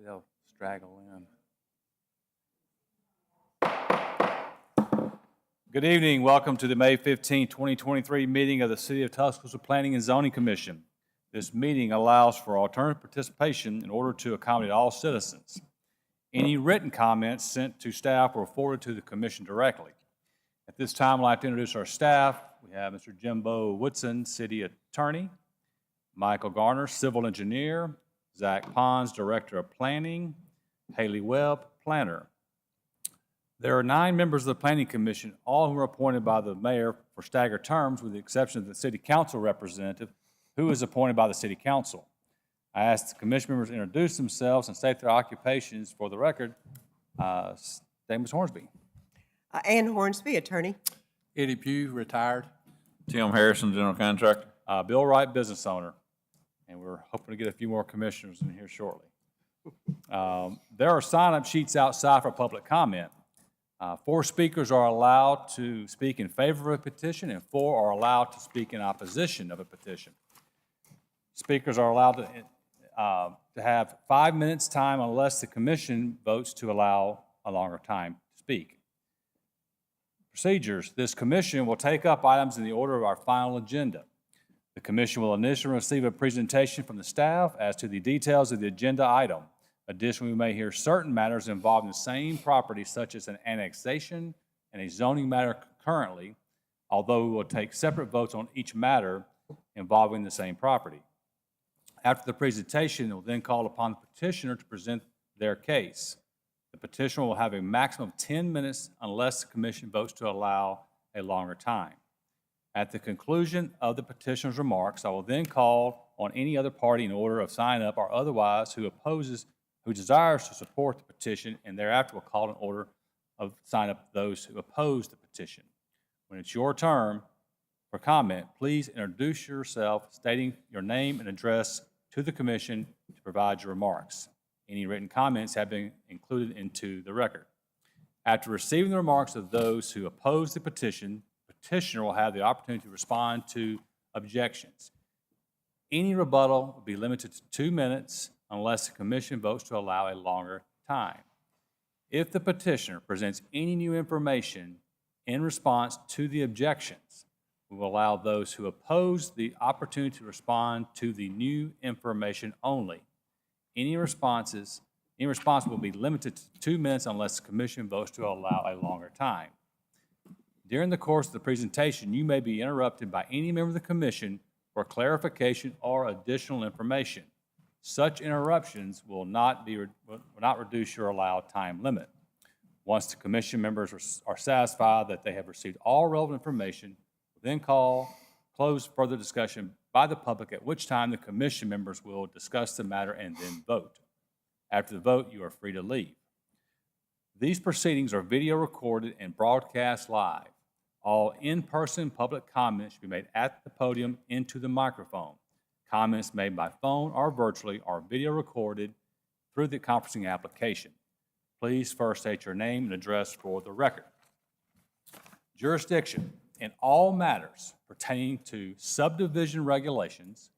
they'll straggle in. Good evening. Welcome to the May 15, 2023 meeting of the City of Tuscaloosa Planning and Zoning Commission. This meeting allows for alternative participation in order to accommodate all citizens. Any written comments sent to staff were forwarded to the commission directly. At this time, I'd like to introduce our staff. We have Mr. Jimbo Woodson, City Attorney, Michael Garner, Civil Engineer, Zach Pons, Director of Planning, Haley Webb, Planner. There are 9 members of the Planning Commission, all who are appointed by the mayor for staggered terms, with the exception of the City Council representative, who is appointed by the City Council. I ask the commission members to introduce themselves and state their occupations for the record. Ms. Hornsby. Ann Hornsby, attorney. Eddie Pugh, retired. Tim Harrison, general contractor. Bill Wright, business owner. And we're hoping to get a few more commissioners in here shortly. There are sign-up sheets outside for public comment. 4 speakers are allowed to speak in favor of a petition, and 4 are allowed to speak in opposition of a petition. Speakers are allowed to have 5 minutes time unless the commission votes to allow a longer time to speak. Procedures. This commission will take up items in the order of our final agenda. The commission will initially receive a presentation from the staff as to the details of the agenda item. Additionally, we may hear certain matters involving the same property, such as an annexation and a zoning matter concurrently, although we will take separate votes on each matter involving the same property. After the presentation, it will then call upon the petitioner to present their case. The petitioner will have a maximum of 10 minutes unless the commission votes to allow a longer time. At the conclusion of the petitioner's remarks, I will then call on any other party in order of sign up or otherwise who desires to support the petition, and thereafter will call in order of sign up those who oppose the petition. When it's your turn for comment, please introduce yourself, stating your name and address to the commission to provide your remarks. Any written comments have been included into the record. After receiving the remarks of those who oppose the petition, the petitioner will have the opportunity to respond to objections. Any rebuttal will be limited to 2 minutes unless the commission votes to allow a longer time. If the petitioner presents any new information in response to the objections, we will allow those who oppose the opportunity to respond to the new information only. Any response will be limited to 2 minutes unless the commission votes to allow a longer time. During the course of the presentation, you may be interrupted by any member of the commission for clarification or additional information. Such interruptions will not reduce your allowed time limit. Once the commission members are satisfied that they have received all relevant information, we'll then close further discussion by the public, at which time the commission members will discuss the matter and then vote. After the vote, you are free to leave. These proceedings are video recorded and broadcast live. All in-person public comments should be made at the podium into the microphone. Comments made by phone or virtually are video recorded through the conferencing application. Please first state your name and address for the record. Jurisdiction. In all matters pertaining to subdivision regulations,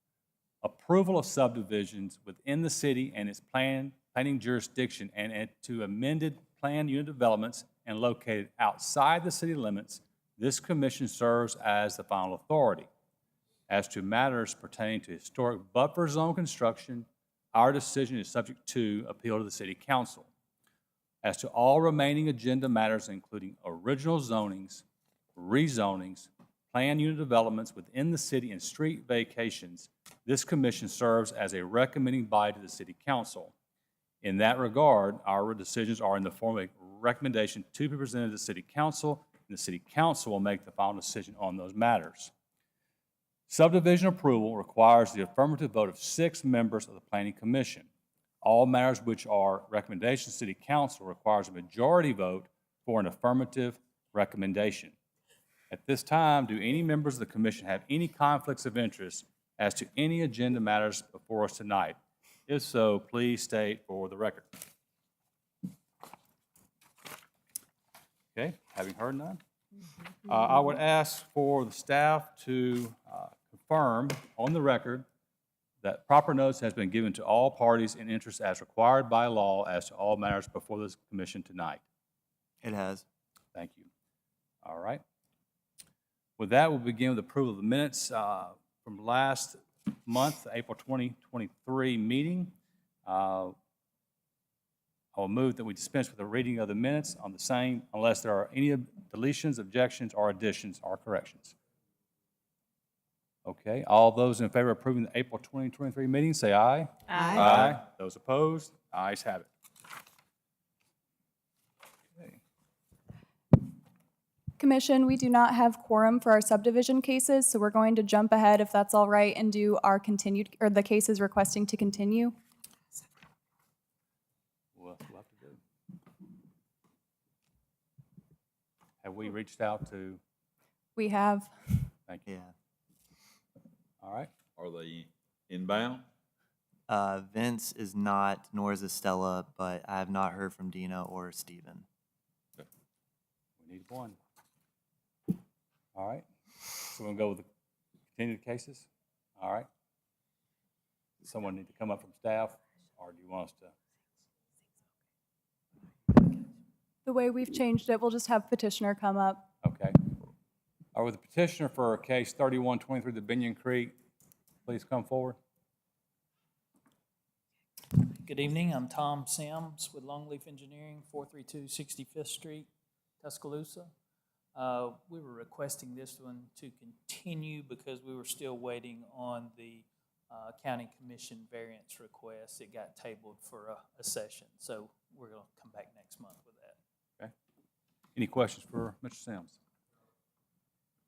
approval of subdivisions within the city and its planning jurisdiction, and to amended planned unit developments and located outside the city limits, this commission serves as the final authority. As to matters pertaining to historic buffer zone construction, our decision is subject to appeal to the City Council. As to all remaining agenda matters, including original zonings, rezonings, planned unit developments within the city, and street vacations, this commission serves as a recommending body to the City Council. In that regard, our decisions are in the form of a recommendation to be presented to the City Council, and the City Council will make the final decision on those matters. Subdivision approval requires the affirmative vote of 6 members of the Planning Commission. All matters which are recommendations to City Council requires a majority vote for an affirmative recommendation. At this time, do any members of the Commission have any conflicts of interest as to any agenda matters before us tonight? If so, please state for the record. Okay, having heard none, I would ask for the staff to confirm on the record that proper notice has been given to all parties in interest as required by law as to all matters before this commission tonight? It has. Thank you. All right. With that, we'll begin with approval of the minutes from last month, the April 2023 meeting. I will move that we dispense with the reading of the minutes on the same unless there are any deletions, objections, or additions or corrections. Okay, all those in favor of approving the April 2023 meeting, say aye. Aye. Aye. Those opposed, ayes have it. Okay. Commission, we do not have quorum for our subdivision cases, so we're going to jump ahead, if that's all right, and do our continued, or the cases requesting to continue. We'll have to do. Have we reached out to, We have. thank you. Yeah. All right, Are they inbound? Vince is not, nor is Estella, but I have not heard from Dina or Steven. we need one. All right, so we'll go with the continued cases? All right. Does someone need to come up from staff, or do you want us to? The way we've changed it, we'll just have petitioner come up. Okay. Or with the petitioner for case 3123, the Binion Creek, please come forward. Good evening, I'm Tom Sims with Longleaf Engineering, 432 65th Street, Tuscaloosa. We were requesting this one to continue because we were still waiting on the county commission variance request. It got tabled for a session, so we're going to come back next month with that. Okay. Any questions for Mr. Sims?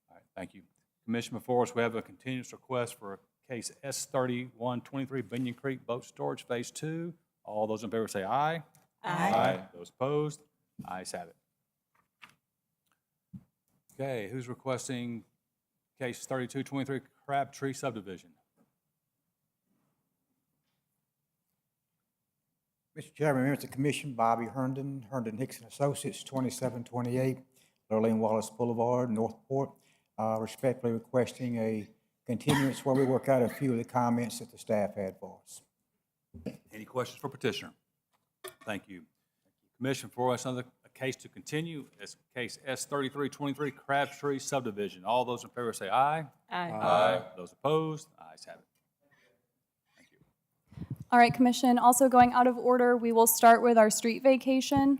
All right, thank you. Commission, before us, we have a continuous request for case S3123 Binion Creek Boat Storage Phase 2. All those in favor say aye. Aye. Those opposed, ayes have it. Okay, who's requesting case 3223 Crabtree subdivision? Mr. Chairman, members of the commission, Bobby Herndon, Herndon Hickson Associates, 2728 Lurleen Wallace Boulevard, Northport. Respectfully requesting a continuance where we work out a few of the comments that the staff had for us. Any questions for petitioner? Thank you. Commission, for us, another case to continue. It's case S3323 Crabtree subdivision. All those in favor say aye. Aye. Those opposed, ayes have it. Thank you. All right, Commission, also going out of order, we will start with our street vacation.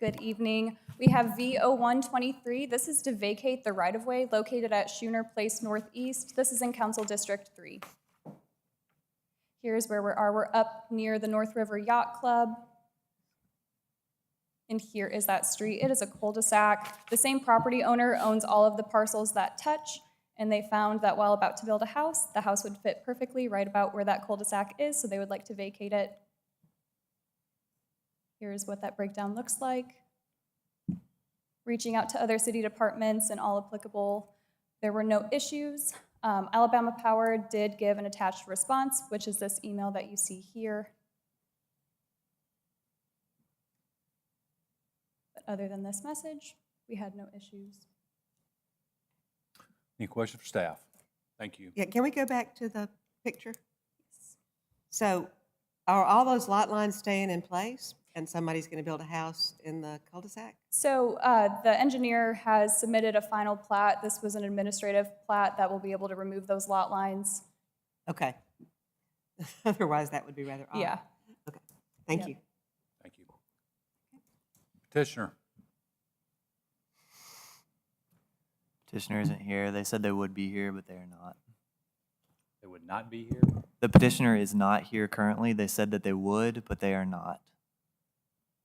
Good evening. We have V0123. This is to vacate the right-of-way located at Schooner Place Northeast. This is in Council District 3. Here's where we are. We're up near the North River Yacht Club. And here is that street. It is a cul-de-sac. The same property owner owns all of the parcels that touch, and they found that while about to build a house, the house would fit perfectly right about where that cul-de-sac is, so they would like to vacate it. Here's what that breakdown looks like. Reaching out to other city departments and all applicable, there were no issues. Alabama Power did give an attached response, which is this email that you see here. But other than this message, we had no issues. Any questions for staff? Thank you. Yeah, can we go back to the picture? So are all those lot lines staying in place and somebody's going to build a house in the cul-de-sac? So the engineer has submitted a final plat. This was an administrative plat that will be able to remove those lot lines. Okay. Otherwise, that would be rather odd. Yeah. Okay, thank Yep. you. Thank you. Petitioner. Petitioner isn't here. They said they would be here, but they are not. They would not be here. The petitioner is not here currently. They said that they would, but they are not.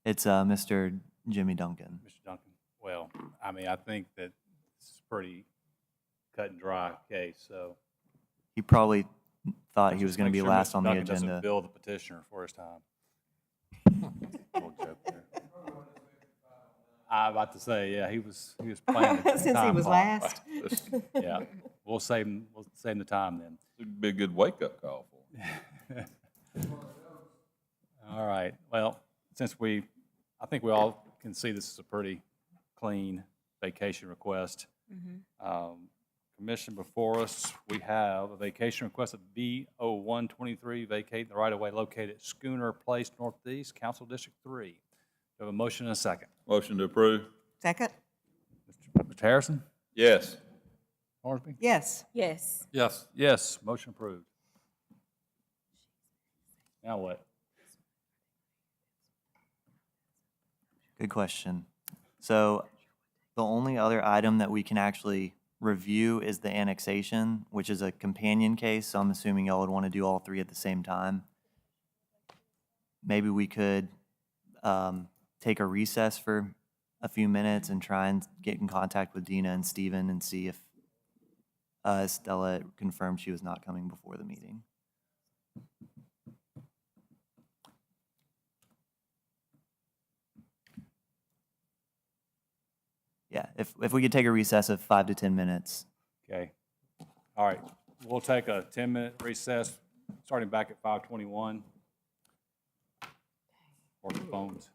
It's Mr. Jimmy Duncan. Mr. Duncan, well, I mean, I think that it's a pretty cut and dry case, so. He probably thought he was Just going to make be sure last Mr. on the Duncan doesn't agenda. bill the petitioner for his time. Little joke there. I'm about to say, yeah, he was playing the Since he time was clock. last. Yeah, we'll save him the time then. It'd be a good wake-up call for him. All right, well, since I think we all can see this is a pretty clean vacation request. Commission before us, we have a vacation request of B0123, vacating the right-of-way located at Schooner Place Northeast, Council District 3. Do we have a motion and a second? Motion to approve? Second? Mr. Harrison? Yes. Hornsby? Yes. Yes. Yes. Yes, motion approved. Now what? Good question. So the only other item that we can actually review is the annexation, which is a companion case, so I'm assuming y'all would want to do all three at the same time. Maybe we could take a recess for a few minutes and try and get in contact with Dina and Steven and see if Stella confirmed she was not coming before the meeting. Yeah, if we could take a recess of 5 to 10 minutes. Okay. All right, we'll take a 10-minute recess, starting back at 5:21. Work the phones.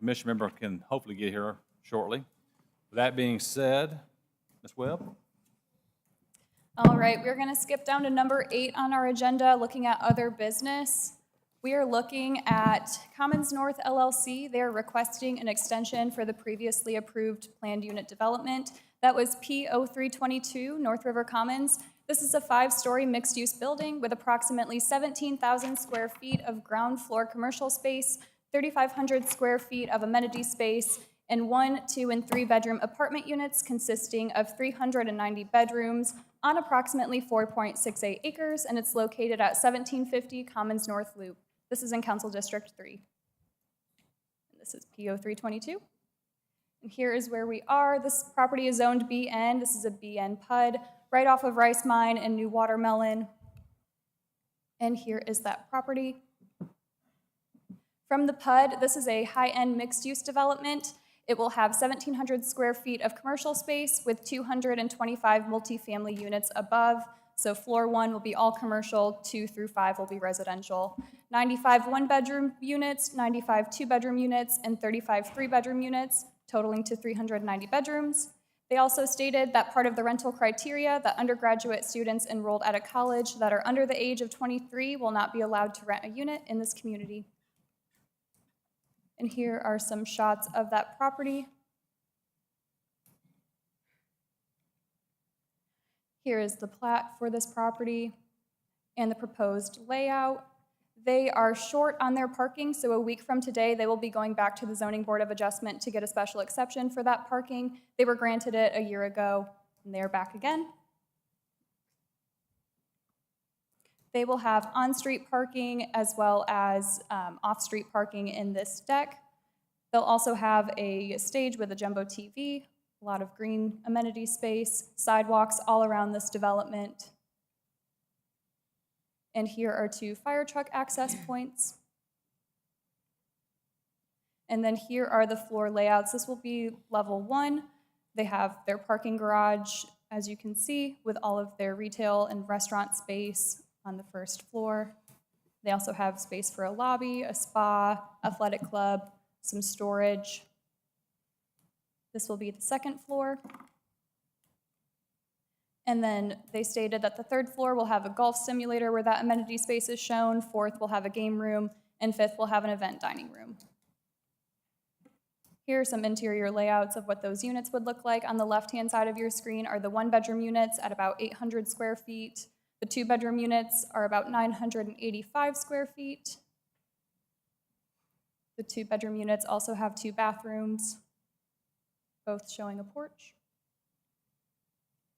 commission member can hopefully get here shortly. With that being said, Ms. Webb? All right, we're going to skip down to number 8 on our agenda, looking at other business. We are looking at Commons North LLC. They're requesting an extension for the previously approved planned unit development. That was P0322 North River Commons. This is a 5-story mixed-use building with approximately 17,000 square feet of ground floor commercial space, 3,500 square feet of amenity space, and 1, 2, and 3-bedroom apartment units consisting of 390 bedrooms on approximately 4.68 acres, and it's located at 1750 Commons North Loop. This is in Council District 3. And this is P0322. And here is where we are. This property is zoned BN. This is a BN PUD right off of Rice Mine and New Watermelon. And here is that property. From the PUD, this is a high-end mixed-use development. It will have 1,700 square feet of commercial space with 225 multifamily units above. So floor 1 will be all commercial, 2 through 5 will be residential. 95 one-bedroom units, 95 two-bedroom units, and 35 three-bedroom units, totaling to 390 bedrooms. They also stated that part of the rental criteria that undergraduate students enrolled at a college that are under the age of 23 will not be allowed to rent a unit in this community. And here are some shots of that property. Here is the plat for this property and the proposed layout. They are short on their parking, so a week from today, they will be going back to the Zoning Board of Adjustment to get a special exception for that parking. They were granted it a year ago, and they're back again. They will have on-street parking as well as off-street parking in this deck. They'll also have a stage with a jumbo TV, a lot of green amenity space, sidewalks all around this development. And here are 2 fire truck access points. And then here are the floor layouts. This will be level 1. They have their parking garage, as you can see, with all of their retail and restaurant space on the first floor. They also have space for a lobby, a spa, athletic club, some storage. This will be the second floor. And then they stated that the 3rd floor will have a golf simulator where that amenity space is shown, 4th will have a game room, and 5th will have an event dining room. Here are some interior layouts of what those units would look like. On the left-hand side of your screen are the 1-bedroom units at about 800 square feet. The 2-bedroom units are about 985 square feet. The 2-bedroom units also have 2 bathrooms, both showing a porch.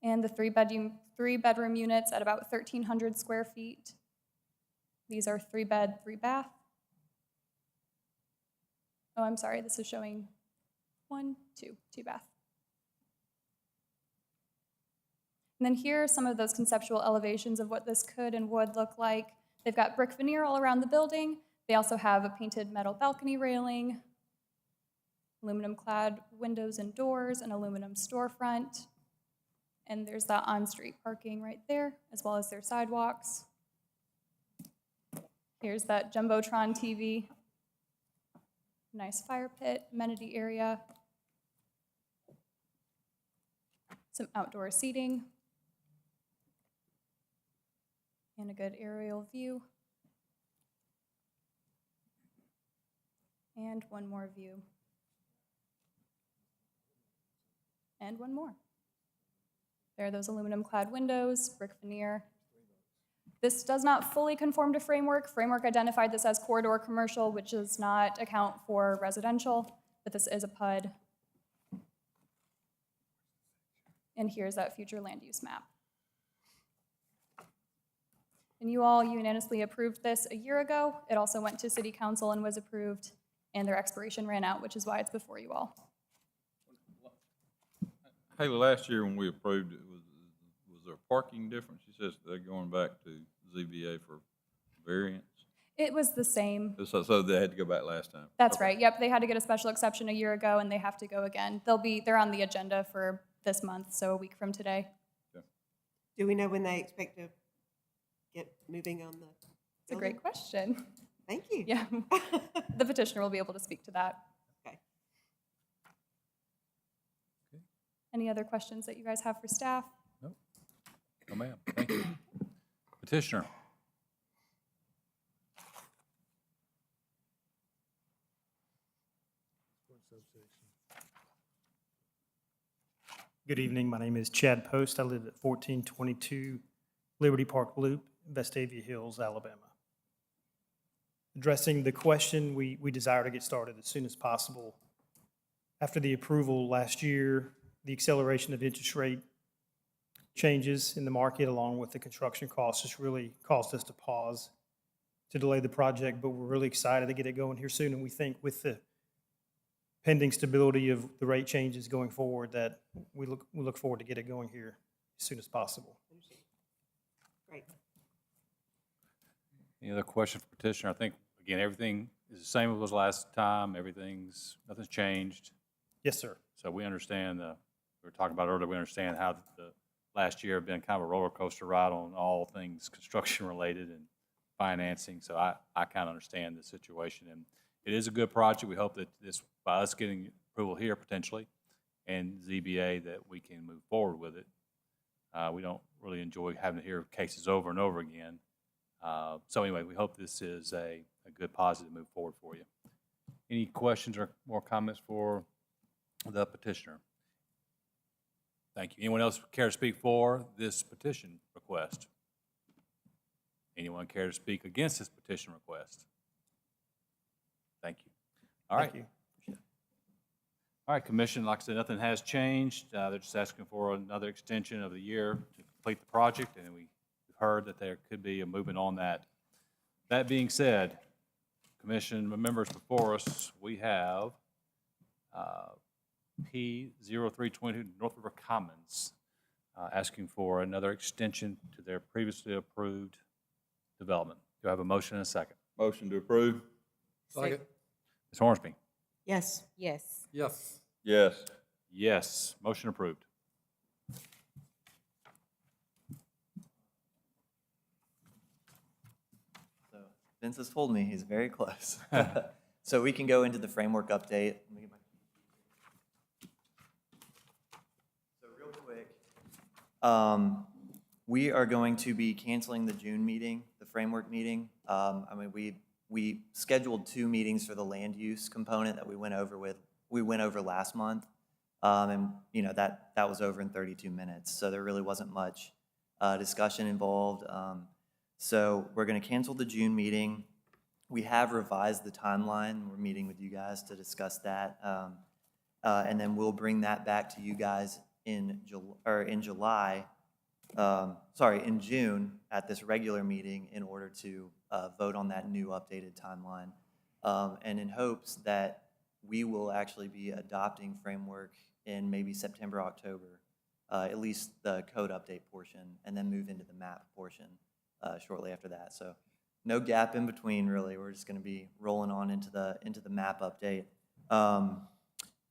And the 3-bedroom units at about 1,300 square feet. These are 3-bed, 3-bath. Oh, I'm sorry, this is showing 1, 2, 2-bath. And then here are some of those conceptual elevations of what this could and would look like. They've got brick veneer all around the building. They also have a painted metal balcony railing, aluminum-clad windows and doors, an aluminum storefront. And there's that on-street parking right there, as well as their sidewalks. Here's that Jumbotron TV. Nice fire pit, amenity area. Some outdoor seating. And a good aerial view. And one more view. And one more. There are those aluminum-clad windows, brick veneer. This does not fully conform to Framework. Framework identified this as corridor commercial, which does not account for residential, but this is a PUD. And here's that future land use map. And you all unanimously approved this a year ago. It also went to City Council and was approved, and their expiration ran out, which is why it's before you all. Haley, last year when we approved it, was there a parking difference? She says they're going back to ZBA for variance. It was the same. So they had to go back last time? That's Okay. right. Yep, they had to get a special exception a year ago, and they have to go again. They're on the agenda for this month, so a week from today. Do we know when they expect to get moving on the It's a great question. Thank you. Yeah, the petitioner will be able to speak to that. Okay. Any other questions that you guys have for staff? No, ma'am. Thank you. Petitioner. Good evening. My name is Chad Post. I live at 1422 Liberty Park Loop, Vestavia Hills, Alabama. Addressing the question, we desire to get started as soon as possible. After the approval last year, the acceleration of interest rate changes in the market along with the construction costs has really caused us to pause, to delay the project, but we're really excited to get it going here soon. And we think with the pending stability of the rate changes going forward, that we look forward to get it going here as soon as possible. Great. Any other questions for petitioner? I think, again, everything is the same as it was last time. Nothing's changed. Yes, sir. So we understand, we were talking about earlier, we understand how the last year have been kind of a roller coaster ride on all things construction related and financing. So I kind of understand the situation. And it is a good project. We hope that this, by us getting approval here potentially and ZBA, that we can move forward with it. We don't really enjoy having to hear cases over and over again. So anyway, we hope this is a good positive move forward for you. Any questions or more comments for the petitioner? Thank you. Anyone else care to speak for this petition request? Anyone care to speak against this petition request? Thank you. All right. Thank you. All right, Commission, like I said, nothing has changed. They're just asking for another extension of the year to complete the project, and we've heard that there could be a movement on that. That being said, Commission members before us, we have P0322 North River Commons asking for another extension to their previously approved development. Do I have a motion and a second? Motion to approve? Second. Ms. Hornsby? Yes. Yes. Yes. Yes. Yes. Motion approved. So Vince has told me he's very close. So we can go into the framework update. Let me get my- So real quick, we are going to be canceling the June meeting, the framework meeting. I mean, we scheduled 2 meetings for the land use component that we went over last month. And you know, that was over in 32 minutes. So there really wasn't much discussion involved. So we're going to cancel the June meeting. We have revised the timeline. We're meeting with you guys to discuss that. And then we'll bring that back to you guys in June at this regular meeting in order to vote on that new updated timeline. And in hopes that we will actually be adopting framework in maybe September, October, at least the code update portion, and then move into the map portion shortly after that. So no gap in between, really. We're just going to be rolling on into the map update.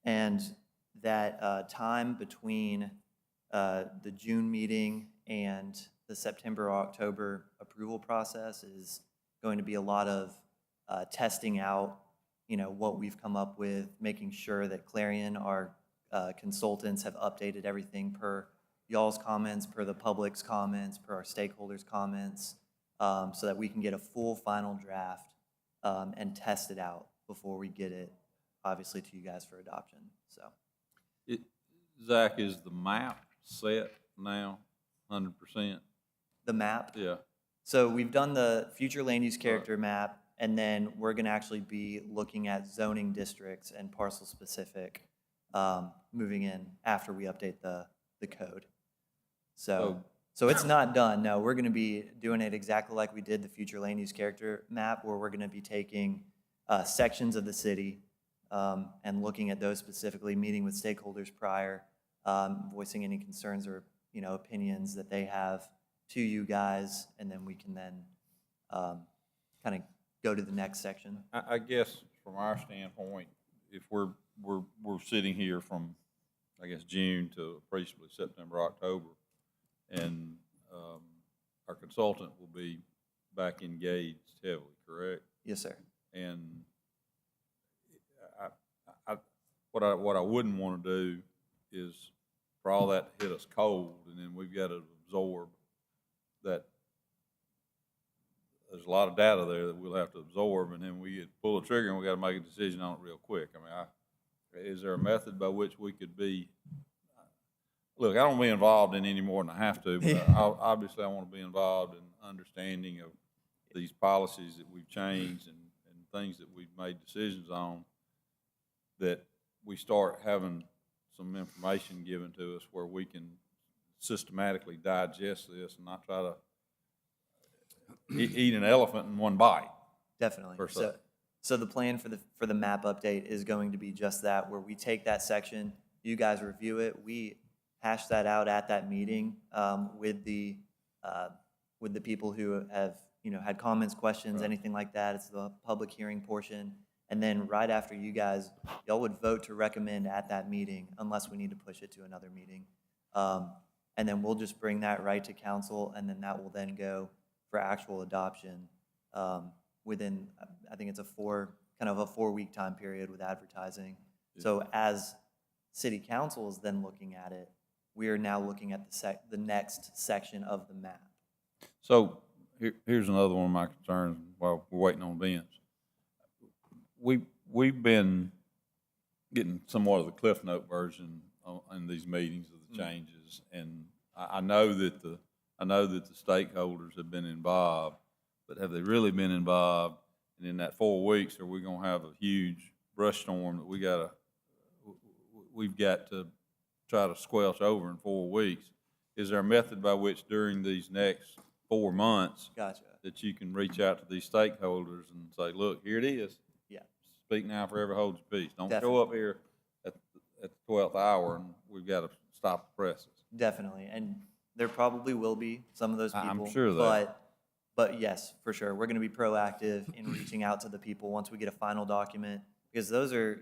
And that time between the June meeting and the September or October approval process is going to be a lot of testing out, you know, what we've come up with, making sure that Clarion, our consultants, have updated everything per y'all's comments, per the public's comments, per our stakeholders' comments, so that we can get a full final draft and test it out before we get it, obviously, to you guys for adoption. So, Zach, is the map set now, 100%? the map. Yeah. So we've done the future land use character map, and then we're going to actually be looking at zoning districts and parcel specific moving in after we update the code. So it's not done. No, we're going to be doing it exactly like we did the future land use character map, where we're going to be taking sections of the city and looking at those specifically, meeting with stakeholders prior, voicing any concerns or, you know, opinions that they have to you guys, and then we can then kind of go to the next section. I guess from our standpoint, if we're sitting here from, I guess, June to appreciably September, October, and our consultant will be back engaged heavily, correct? Yes, sir. And what I wouldn't want to do is for all that to hit us cold, and then we've got to absorb that. There's a lot of data there that we'll have to absorb, and then we pull the trigger and we got to make a decision on it real quick. I mean, is there a method by which we could be? Look, I don't want to be involved in any more than I have to, but obviously I want to be involved in understanding of these policies that we've changed and things that we've made decisions on, that we start having some information given to us where we can systematically digest this and not try to eat an elephant in one bite. Definitely. Per se. So the plan for the map update is going to be just that, where we take that section, you guys review it, we hash that out at that meeting with the people who have had comments, questions, anything like that. It's the public hearing portion, and then right after you guys, y'all would vote to recommend at that meeting, unless we need to push it to another meeting, and then we'll just bring that right to council, and then that will then go for actual adoption within, I think it's a 4-week time period with advertising. So as city council is then looking at it, we are now looking at the next section of the map. So here's another one of my concerns while we're waiting on Vince. We've been getting somewhat of the Cliff Note version in these meetings of the changes, and I know that the stakeholders have been involved, but have they really been involved? And in that 4 weeks, are we going to have a huge brush storm that we've got to try to squelch over in 4 weeks? Is there a method by which during these next 4 months Gotcha. that you can reach out to these stakeholders and say, look, here it is. Yeah. Speak now, forever hold your peace. Don't Definitely. show up here at the 12th hour and we've got to stop the presses. Definitely, and there probably will be some of those people. I'm sure of that. But yes, for sure, we're going to be proactive in reaching out to the people once we get a final document, because those are,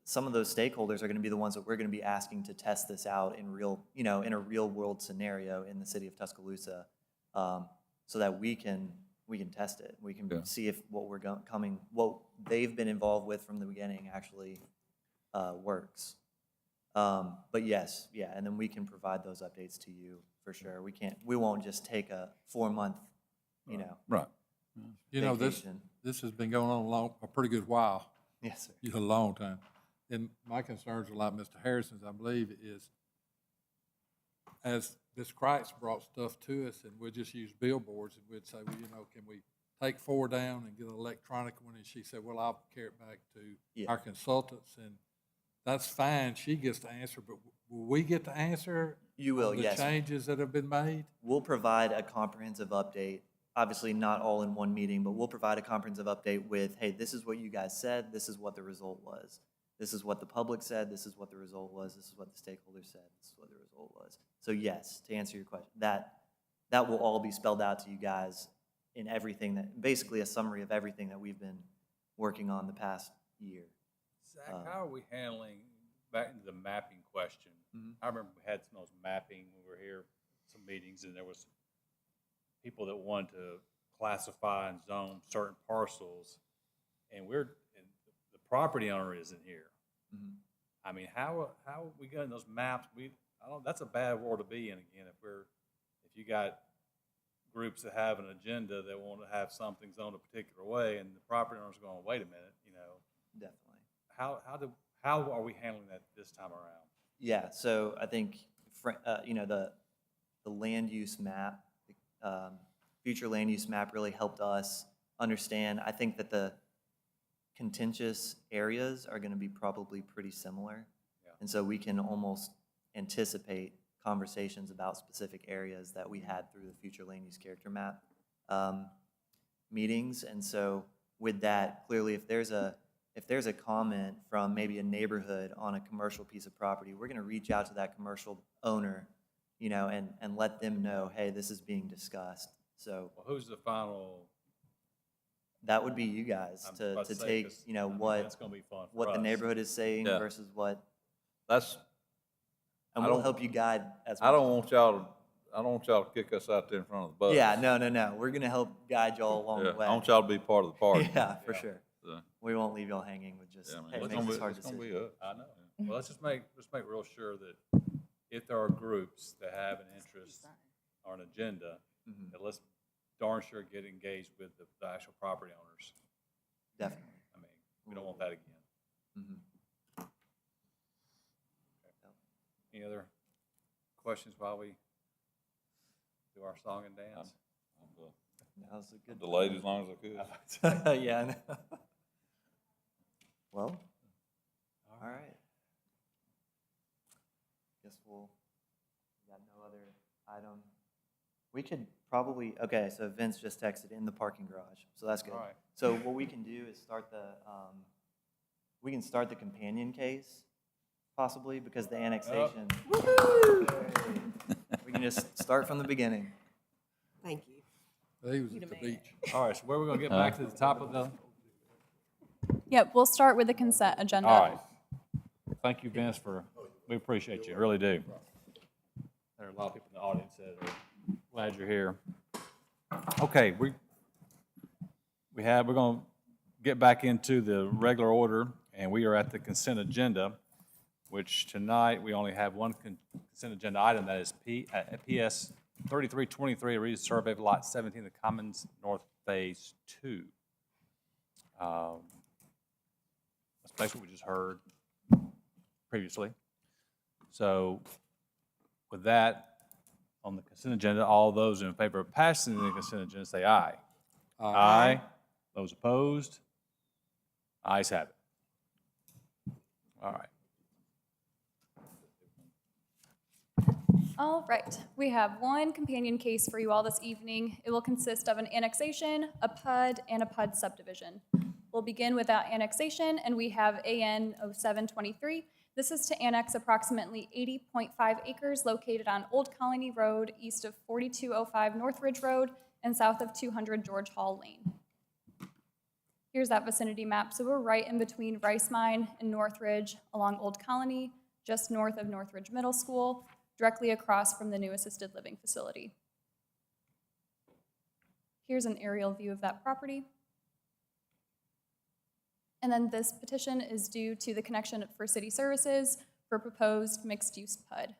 some of those stakeholders are going to be the ones that we're going to be asking to test this out in in a real world scenario in the city of Tuscaloosa, so that we can test it. We can see if what they've been involved with from the beginning actually works. But yes, yeah, and then we can provide those updates to you for sure. We won't just take a 4-month, Right. vacation. This has been going on a pretty good while, Yes, sir. a long time. And my concerns are like Mr. Harrison's, I believe, is as Ms. Kreitz brought stuff to us, and we'd just use billboards, and we'd say, well, can we take 4 down and get an electronic one? And she said, well, I'll carry it back to our consultants, and that's fine. She gets to answer, but will we get to answer? You will, the yes. changes that have been made? We'll provide a comprehensive update, obviously not all in one meeting, but we'll provide a comprehensive update with, hey, this is what you guys said, this is what the result was. This is what the public said, this is what the result was, this is what the stakeholders said, this is what the result was. So yes, to answer your question, that will all be spelled out to you guys in everything basically a summary of everything that we've been working on the past year. Zach, how are we handling, back into the mapping question? I remember we had some of those mapping, we were here, some meetings, and there was people that wanted to classify and zone certain parcels, and the property owner isn't here. I mean, how are we getting those maps? That's a bad world to be in again, if you got groups that have an agenda that want to have something zoned a particular way, and the property owner's going, wait a minute, Definitely. How are we handling that this time around? Yeah, so I think, the land use map, future land use map really helped us understand. I think that the contentious areas are going to be probably pretty similar. Yeah. And so we can almost anticipate conversations about specific areas that we had through the future land use character map meetings. And so with that, clearly, if there's a comment from maybe a neighborhood on a commercial piece of property, we're going to reach out to that commercial owner, and let them know, hey, this is being discussed. So Well, who's the final? that would be you guys I'm to about say, take, 'cause, what that's going to be fun for what the us. neighborhood is saying Yeah. versus what, That's, and I we'll don't- help you guide as I much. don't want y'all to kick us out there in front of the bus. Yeah, no. We're going to help guide y'all along Yeah, the way. I want y'all to be part of the party. Yeah, for sure. So, We won't leave y'all hanging with just, yeah, man, hey, it's make gonna this be, hard it's gonna decision. be us. I know. Well, let's just make real sure that if there are groups that have an interest or an agenda, then let's darn sure get engaged with the actual property owners. Definitely. I mean, we don't want that again. Any other questions while we do our song and dance? That was a good. Delayed as long as I could. Yeah, I know. Well, all right. Guess we got no other item. We could probably, okay, so Vince just texted in the parking garage, so that's good. All right. So what we can do is start we can start the companion case, possibly, because the annexation. We can just start from the beginning. Thank you. He was at the beach. All right, so where are we going to get back to the top of the? Yep, we'll start with the consent agenda. All right. Thank you, Vince, we appreciate you, really do. There are a lot of people in the audience that are glad you're here. Okay, we're going to get back into the regular order, and we are at the consent agenda, which tonight we only have one consent agenda item, that is PS 3323, a survey of Lot 17, the Commons North Phase 2. That's basically what we just heard previously. So with that, on the consent agenda, all those in favor of passing the consent agenda say aye. Aye. Those opposed? Ayes have it. All right. All right, we have one companion case for you all this evening. It will consist of an annexation, a PUD, and a PUD subdivision. We'll begin with that annexation, and we have AN 0723. This is to annex approximately 80.5 acres located on Old Colony Road, east of 4205 Northridge Road, and south of 200 George Hall Lane. Here's that vicinity map. So we're right in between Rice Mine and Northridge along Old Colony, just north of Northridge Middle School, directly across from the new assisted living facility. Here's an aerial view of that property. And then this petition is due to the connection for city services for proposed mixed-use PUD.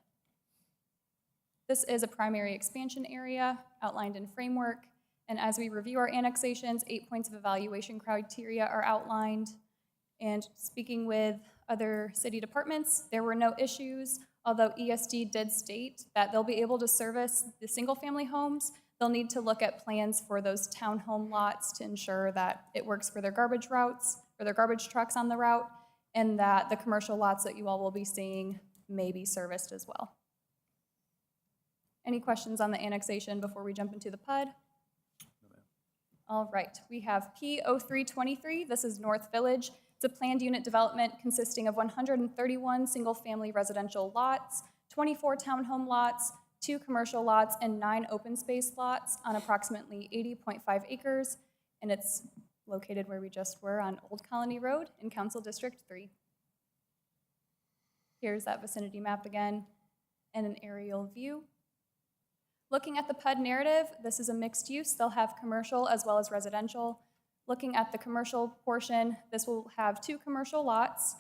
This is a primary expansion area outlined in framework, and as we review our annexations, 8 points of evaluation criteria are outlined. And speaking with other city departments, there were no issues, although ESD did state that they'll be able to service the single-family homes. They'll need to look at plans for those townhome lots to ensure that it works for their garbage routes, or their garbage trucks on the route, and that the commercial lots that you all will be seeing may be serviced as well. Any questions on the annexation before we jump into the PUD? All right, we have P0323. This is North Village. It's a planned unit development consisting of 131 single-family residential lots, 24 townhome lots, 2 commercial lots, and 9 open space lots on approximately 80.5 acres, and it's located where we just were on Old Colony Road in Council District 3. Here's that vicinity map again and an aerial view. Looking at the PUD narrative, this is a mixed use. They'll have commercial as well as residential. Looking at the commercial portion, this will have 2 commercial lots.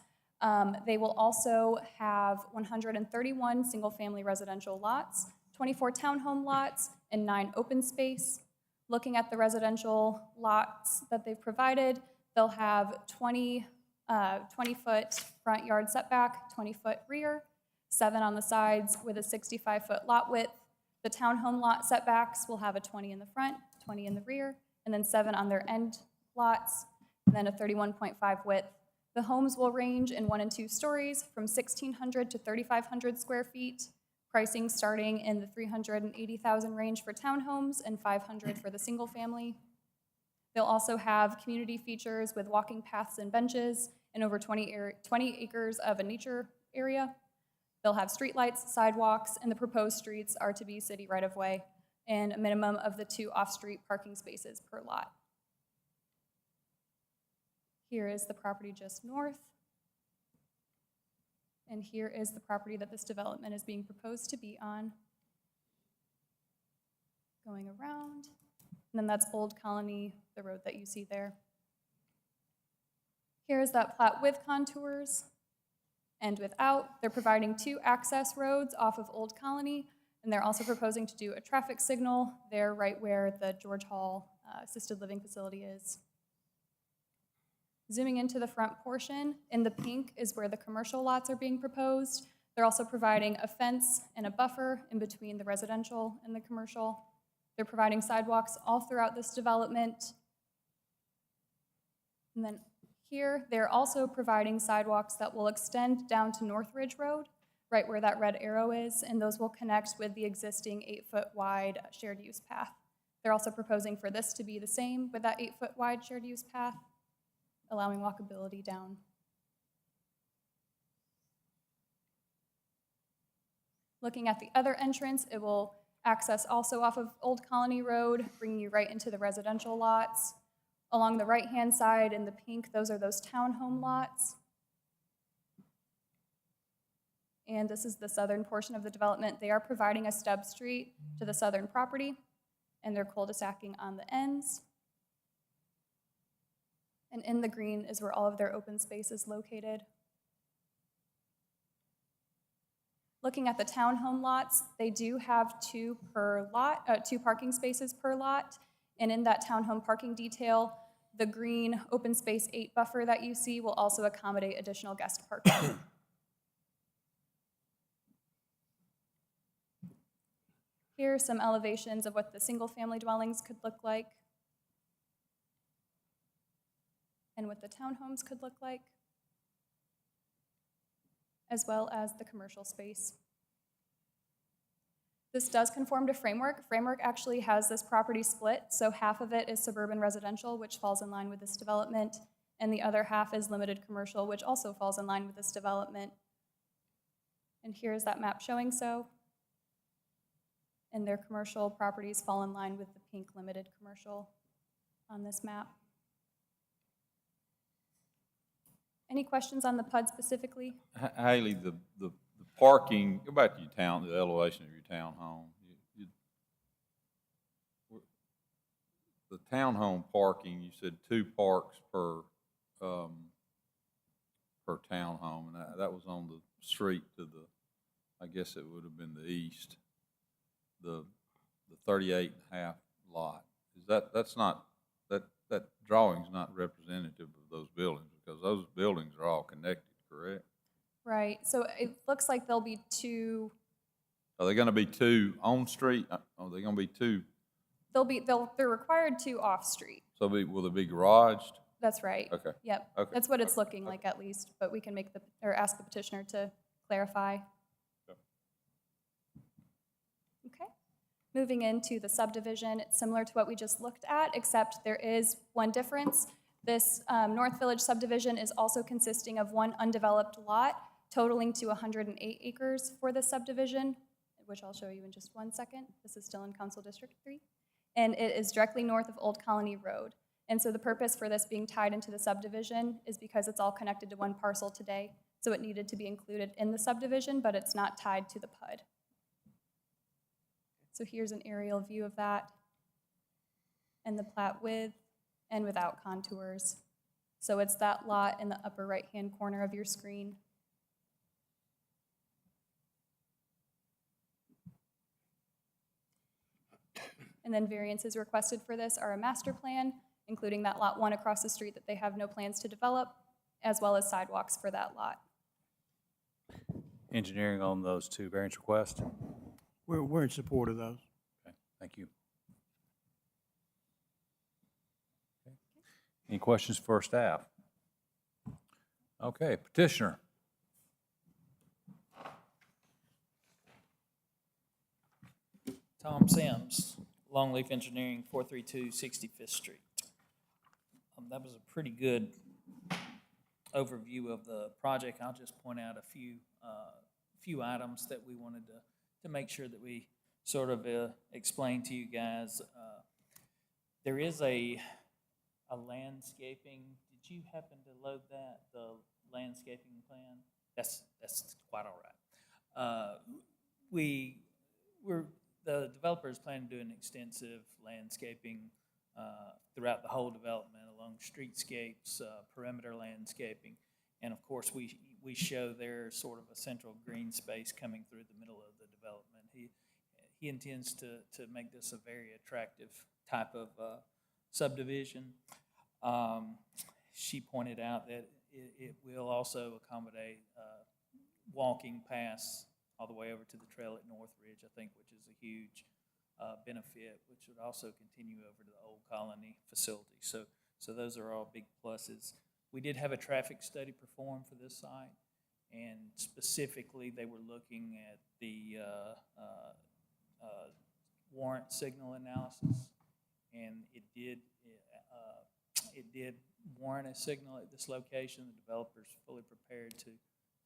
They will also have 131 single-family residential lots, 24 townhome lots, and 9 open space. Looking at the residential lots that they've provided, they'll have 20-foot front yard setback, 20-foot rear, 7 on the sides with a 65-foot lot width. The townhome lot setbacks will have a 20 in the front, 20 in the rear, and then 7 on their end lots, and then a 31.5 width. The homes will range in 1 and 2 stories from 1,600 to 3,500 square feet, pricing starting in the $380,000 range for townhomes and $500 for the single family. They'll also have community features with walking paths and benches and over 20 acres of a nature area. They'll have streetlights, sidewalks, and the proposed streets are to be city right-of-way and a minimum of the 2 off-street parking spaces per lot. Here is the property just north. And here is the property that this development is being proposed to be on. Going around. And then that's Old Colony, the road that you see there. Here's that plat with contours. and without. They're providing 2 access roads off of Old Colony, and they're also proposing to do a traffic signal there right where the George Hall assisted living facility is. Zooming into the front portion, in the pink is where the commercial lots are being proposed. They're also providing a fence and a buffer in between the residential and the commercial. They're providing sidewalks all throughout this development. And then here, they're also providing sidewalks that will extend down to North Ridge Road, right where that red arrow is, and those will connect with the existing 8-foot wide shared use path. They're also proposing for this to be the same with that 8-foot wide shared use path, allowing walkability down. Looking at the other entrance, it will access also off of Old Colony Road, bringing you right into the residential lots. Along the right-hand side in the pink, those are those townhome lots. And this is the southern portion of the development. They are providing a stub street to the southern property, and they're cul-de-sacing on the ends. And in the green is where all of their open space is located. Looking at the townhome lots, they do have 2 parking spaces per lot. And in that townhome parking detail, the green open space 8 buffer that you see will also accommodate additional guest parking. Here are some elevations of what the single-family dwellings could look like and what the townhomes could look like, as well as the commercial space. This does conform to Framework. Framework actually has this property split, so half of it is suburban residential, which falls in line with this development, and the other half is limited commercial, which also falls in line with this development. And here's that map showing so. And their commercial properties fall in line with the pink limited commercial on this map. Any questions on the PUD specifically? Haley, the parking, go back to your the elevation of your townhome. The townhome parking, you said 2 parks per townhome, and that was on the street to the, I guess it would have been the east, the 38.5 lot. Is that's not, that drawing's not representative of those buildings, because those buildings are all connected, correct? Right, so it looks like there'll be 2. Are they gonna be 2 on street? Are they gonna be 2? They're required 2 off street. So will they be garaged? That's right. Okay. Yep. Okay. That's what it's looking like at least, but we can make or ask the petitioner to clarify. Okay. Moving into the subdivision, it's similar to what we just looked at, except there is one difference. This North Village subdivision is also consisting of 1 undeveloped lot, totaling to 108 acres for this subdivision, which I'll show you in just 1 second. This is still in Council District 3. And it is directly north of Old Colony Road. And so the purpose for this being tied into the subdivision is because it's all connected to 1 parcel today. So it needed to be included in the subdivision, but it's not tied to the PUD. So here's an aerial view of that, and the plat with and without contours. So it's that lot in the upper right-hand corner of your screen. And then variances requested for this are a master plan, including that lot 1 across the street that they have no plans to develop, as well as sidewalks for that lot. Engineering on those 2 variance requests? We're in support of those. Okay, thank you. Okay. Any questions for staff? Okay, petitioner. Tom Sims, Longleaf Engineering, 432 65th Street. That was a pretty good overview of the project. I'll just point out a few items that we wanted to make sure that we sort of explain to you guys. There is a landscaping. Did you happen to load that, the landscaping plan? That's quite all right. The developer is planning to do an extensive landscaping throughout the whole development, along streetscapes, perimeter landscaping, and of course we we show there sort of a central green space coming through the middle of the development. He intends to make this a very attractive type of subdivision. She pointed out that it will also accommodate walking paths all the way over to the trail at Northridge, I think, which is a huge benefit, which would also continue over to the Old Colony facility. So those are all big pluses. We did have a traffic study performed for this site, and specifically they were looking at the warrant signal analysis, and it did warrant a signal at this location. The developer's fully prepared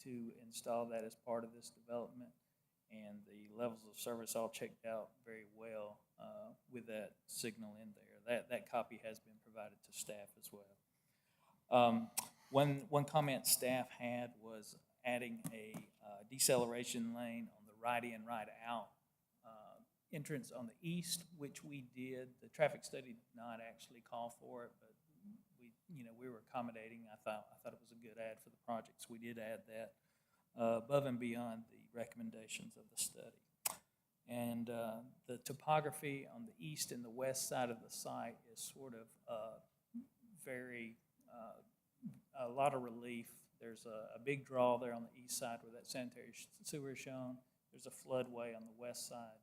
to install that as part of this development, and the levels of service all checked out very well with that signal in there. That copy has been provided to staff as well. One comment staff had was adding a deceleration lane on the right in, right out entrance on the east, which we did. The traffic study did not actually call for it, but we were accommodating. I thought it was a good add for the project, so we did add that above and beyond the recommendations of the study. And the topography on the east and the west side of the site is sort of a lot of relief. There's a big draw there on the east side where that sanitary sewer is shown. There's a floodway on the west side,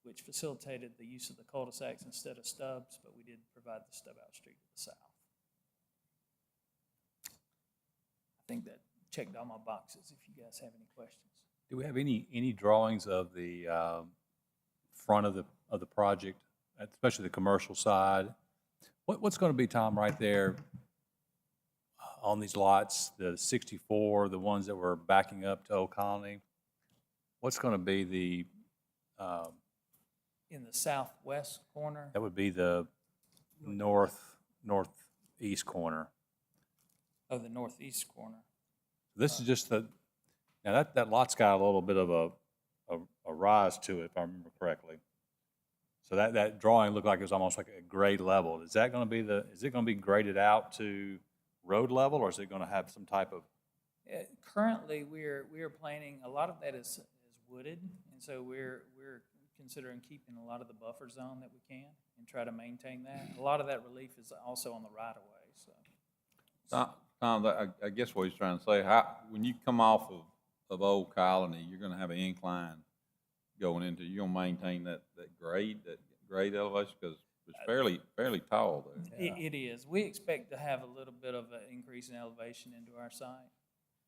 which facilitated the use of the cul-de-sacs instead of stubs, but we did provide the stub-out street to the south. I think that checked all my boxes if you guys have any questions. Do we have any drawings of the front of the project, especially the commercial side? What's going to be, Tom, right there on these lots, the 64, the ones that were backing up to Old Colony? What's going to be the In the southwest corner, that would be the northeast corner. of the northeast corner. This is just now that lot's got a little bit of a rise to it, if I remember correctly. So that drawing looked like it was almost like a grade level. Is it going to be graded out to road level, or is it going to have some type of? Currently, we are planning, a lot of that is wooded, and so we're considering keeping a lot of the buffer zone that we can and try to maintain that. A lot of that relief is also on the right of way, so. Tom, I guess what he's trying to say, when you come off of Old Colony, you're gonna have an incline going into, you're gonna maintain that grade elevation, because it's fairly tall there. It is. We expect to have a little bit of an increase in elevation into our site.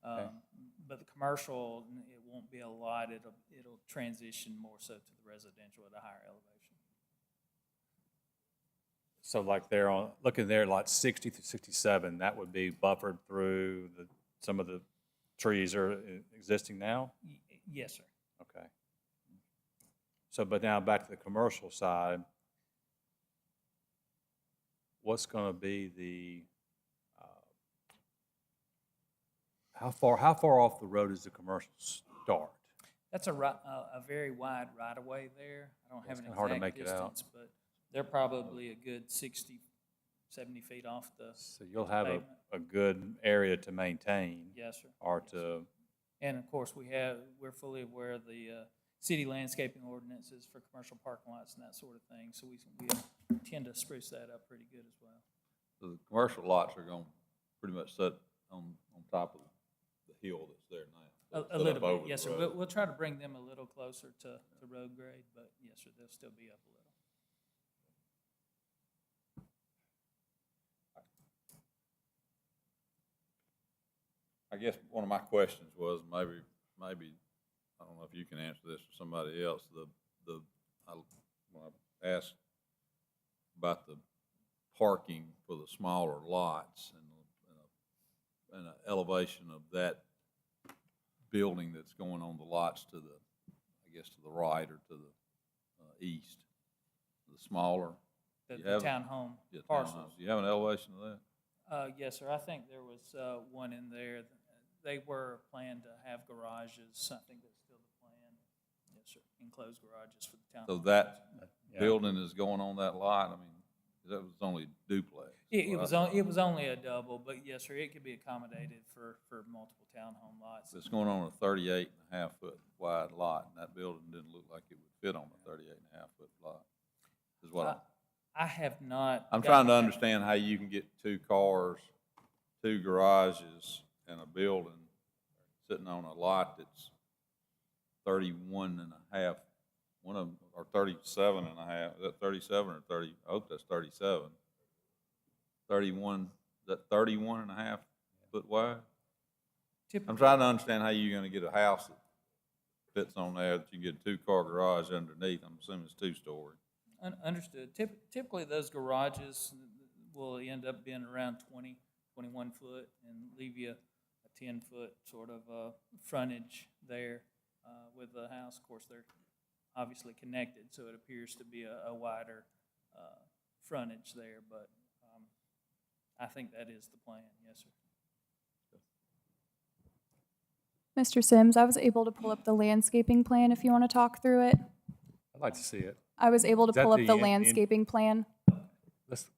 But the commercial, it won't be a lot. It'll transition more so to the residential at a higher elevation. So like looking there, lot 60 through 67, that would be buffered through some of the trees are existing now? Yes, sir. Okay. So, but now back to the commercial side, what's going to be the, how far off the road does the commercial start? That's a very wide right-of-way there. I don't have an hard to exact make it out. distance, but they're probably a good 60, 70 feet off the So you'll have pavement. a good area to maintain. Yes, sir. Or to, And of course, we're fully aware of the city landscaping ordinances for commercial parking lots and that sort of thing. So we tend to spruce that up pretty good as well. So the commercial lots are gonna pretty much sit on top of the hill that's there now. A little bit, yes, sir. We'll try to bring them a little closer to road grade, but yes, sir, they'll still be up a little. I guess one of my questions was maybe I don't know if you can answer this or somebody else. When I asked about the parking for the smaller lots and an elevation of that building that's going on the lots to the right or to the east, the smaller. The have- townhome Yeah, parcels. townhomes. Do you have an elevation of that? Yes, sir. I think there was one in there. They were planned to have garages. I think that's still the plan. Yes, sir. Enclosed garages for the town. So that yeah. building is going on that lot? I mean, That was only duplex. It was only a double, but yes, sir, it could be accommodated for multiple townhome lots. It's going on a 38.5 foot wide lot, and that building didn't look like it would fit on a 38.5 foot lot, is what I have not. I'm trying to understand how you can get 2 cars, 2 garages, and a building sitting on a lot that's 31.5. One of them, or 37.5. Is that 37 or 30? I hope that's 37. 31, is that 31.5 foot wide? I'm trying to understand how you're gonna get a house that fits on there, that you can get a 2-car garage underneath. I'm assuming it's 2-story. Understood. Typically, those garages will end up being around 20, 21 foot and leave you a 10-foot sort of frontage there with the house. Of course, they're obviously connected, so it appears to be a wider frontage there, but I think that is the plan, yes, sir. Mr. Sims, I was able to pull up the landscaping plan if you want to talk through it. I'd like to see it. I was able to Is that pull up the the in- landscaping plan. Can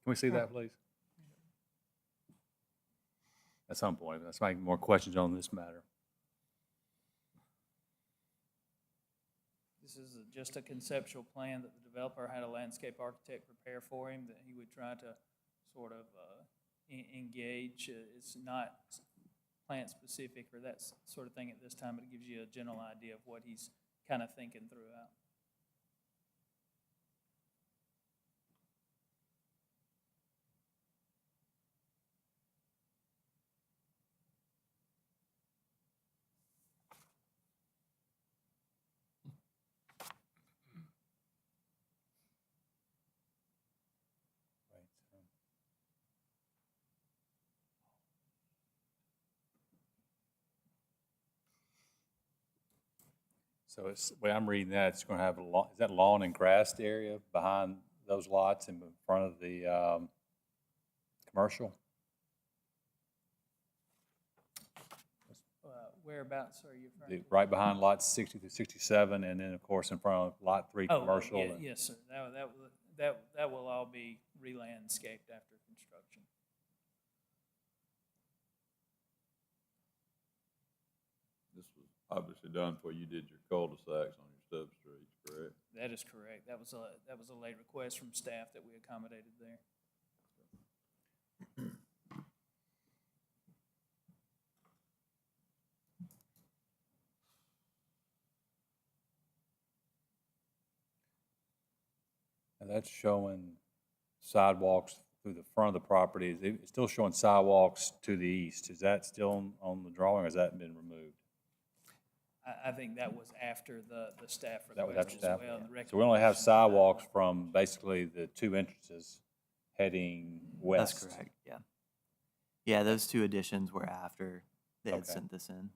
we see that, please? At some point. Let's make more questions on this matter. This is just a conceptual plan that the developer had a landscape architect prepare for him that he would try to sort of engage. It's not plant-specific or that sort of thing at this time, but it gives you a general idea of what he's kind of thinking throughout. So it's, the way I'm reading that, it's going to have a lawn, is that lawn and grassed area behind those lots in front of the commercial? Whereabouts are you referring to? Right behind lots 60 through 67, and then, of course, in front of lot 3 commercial. Yeah, yes, sir. That will all be re-landscaped after construction. This was obviously done before you did your cul-de-sacs on your stub streets, correct? That is correct. That was a late request from staff that we accommodated there. And that's showing sidewalks through the front of the property. It's still showing sidewalks to the east. Is that still on the drawing, or has that been removed? I think that was after the staff That was request after as staff? well. and the So we only have recommendation. sidewalks from basically the 2 entrances heading west. That's correct, yeah. Yeah, those 2 additions were after they had Okay. sent this in.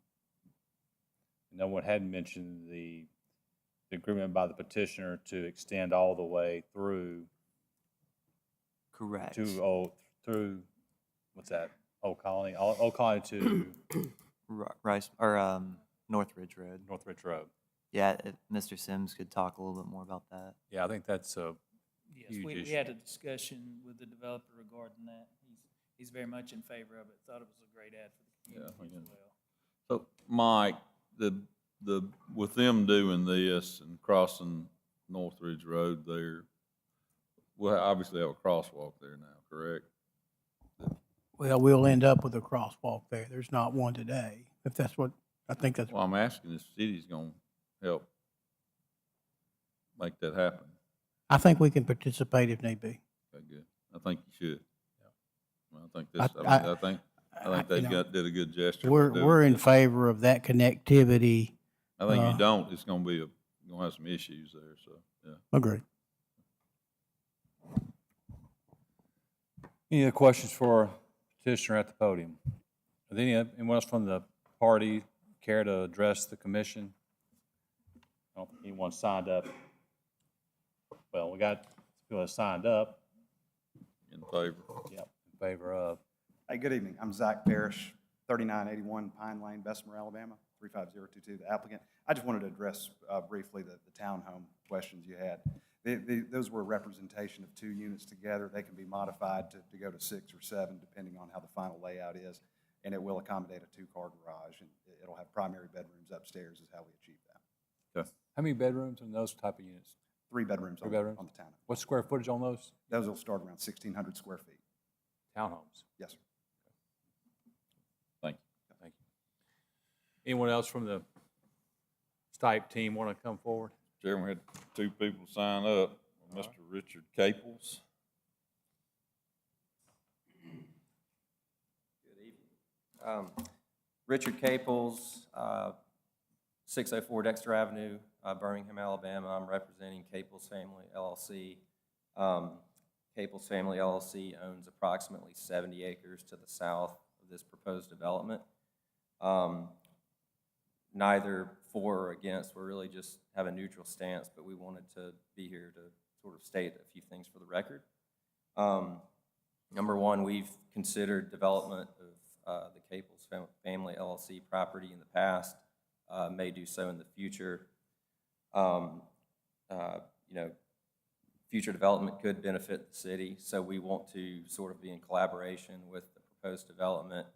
No one had mentioned the agreement by the petitioner to extend all the way through Correct. through, what's that, Old Colony? Old Colony to Rice, or Northridge Road. Northridge Road. Yeah, if Mr. Sims could talk a little bit more about that. Yeah, I think that's a Yes, huge we issue. had a discussion with the developer regarding that. He's very much in favor of it. Thought it was a great ad for the Yeah, community as well. So, Mike, with them doing this and crossing Northridge Road there, we'll obviously have a crosswalk there now, correct? Well, we'll end up with a crosswalk there. There's not one today. If that's what, I think that's, Well, I'm asking if the city's gonna help make that happen. I think we can participate if need be. Okay, good. I think you should. Well, I think I- this, I think you they know, did a good gesture. by We're doing in this. favor of that connectivity. I think uh, you don't, it's gonna be gonna have some issues there, so, yeah. Agree. Any other questions for petitioner at the podium? Are there anyone else from the party care to address the commission? I don't think anyone signed up. Well, we got people that signed up. In favor. Yep, in favor of. Hey, good evening. I'm Zach Parrish, 3981 Pine Lane, Bessemer, Alabama, 35022, the applicant. I just wanted to address briefly the townhome questions you had. Those were a representation of 2 units together. They can be modified to go to 6 or 7, depending on how the final layout is, and it will accommodate a 2-car garage, and it'll have primary bedrooms upstairs is how we achieve that. Okay. How many bedrooms in those type of units? 3 bedrooms on 3 bedrooms? on the townhouse. What square footage on those? Those will start around 1,600 square feet. Townhomes. Yes, sir. Thank you. Thank you. Anyone else from the Stipe team want to come forward? Chairman, we had 2 people sign up. Mr. Richard Caples. Richard Caples, 604 Dexter Avenue, Birmingham, Alabama. I'm representing Caples Family LLC. Caples Family LLC owns approximately 70 acres to the south of this proposed development. Neither for or against, we're really just have a neutral stance, but we wanted to be here to sort of state a few things for the record. Number one, we've considered development of the Caples Family LLC property in the past, may do so in the future. You know, future development could benefit the city, so we want to sort of be in collaboration with the proposed development.